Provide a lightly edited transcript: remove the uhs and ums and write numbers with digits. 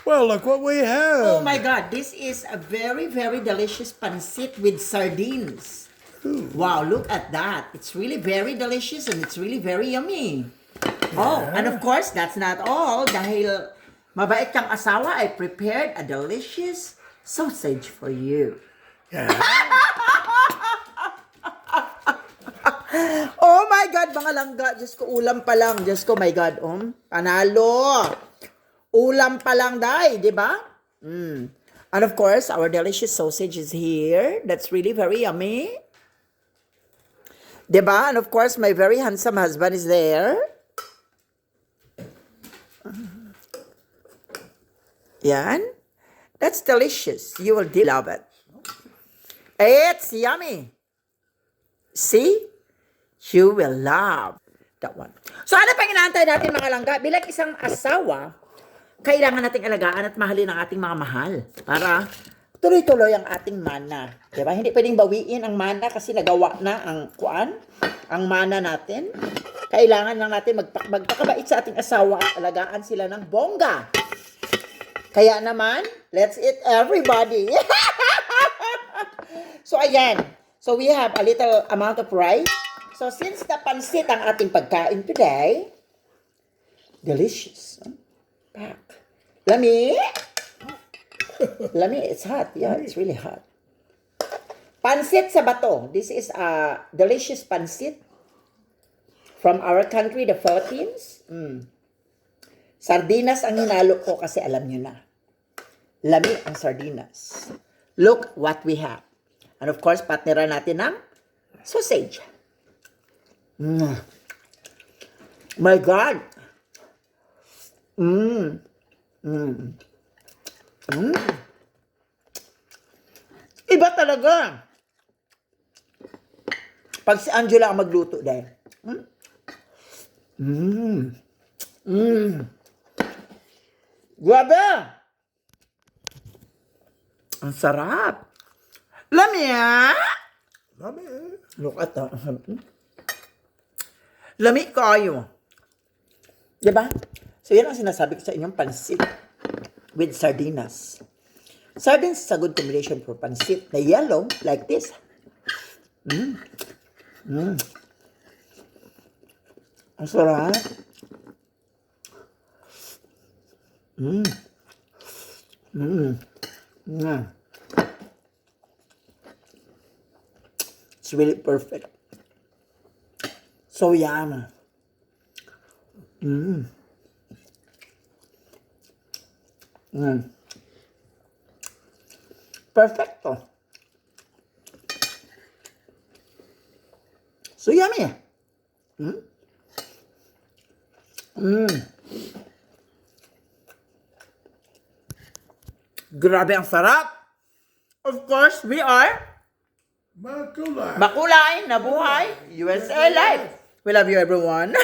Well, look what we have. Oh my God, this is a very, very delicious pancit with sardines. Wow, look at that. It's really very delicious and it's really very yummy. Oh, and of course, that's not all. Dahil mabait kang asawa, I prepared a delicious sausage for you. Yeah. Oh my God, mga langga. Diyos ko, ulam pa lang. Diyos ko, my God. Panalo. Ulam pa lang, day. Di ba? And of course, our delicious sausage is here. That's really very yummy. Di ba? And of course, my very handsome husband is there. Yan. That's delicious. You will love it. It's yummy. See? You will love that one. So ano pang inaantay natin mga langga? Bilang isang asawa, kailangan nating alagaan at mahalin ang ating mga mahal para tuloy-tuloy ang ating mana. Diba? Hindi pwedeng bawiin ang mana kasi nagawa na ang mana natin. Kailangan lang natin magpakabait sa ating asawa at alagaan sila ng bongga. Kaya naman, let's eat everybody. So ayan. So we have a little amount of rice. So since the pansit ang ating pagkain today, delicious. Pack. Lami? Lami, it's hot. Yeah, it's really hot. Pansit sa bato. This is a delicious pansit from our country, the Philippines. Sardinas ang hinalo ko kasi alam nyo na. Lami ang sardinas. Look what we have. And of course, partneran natin ng sausage. My God. Iba talaga. Pag si Angela ang magluto dahil. Grabe. Ang sarap. Lamia. Lami. Look at that. Lami kayo. Diba? So, yan ang sinasabi ko sa inyong pansit with sardinas. Sardines is a good combination for pansit na yellow, like this. Ang sarap. It's really perfect. So yummy. Perfecto. So yummy. Grabe ang sarap. Of course, we are Makulay. Makulay na buhay, USA Life. We love you everyone.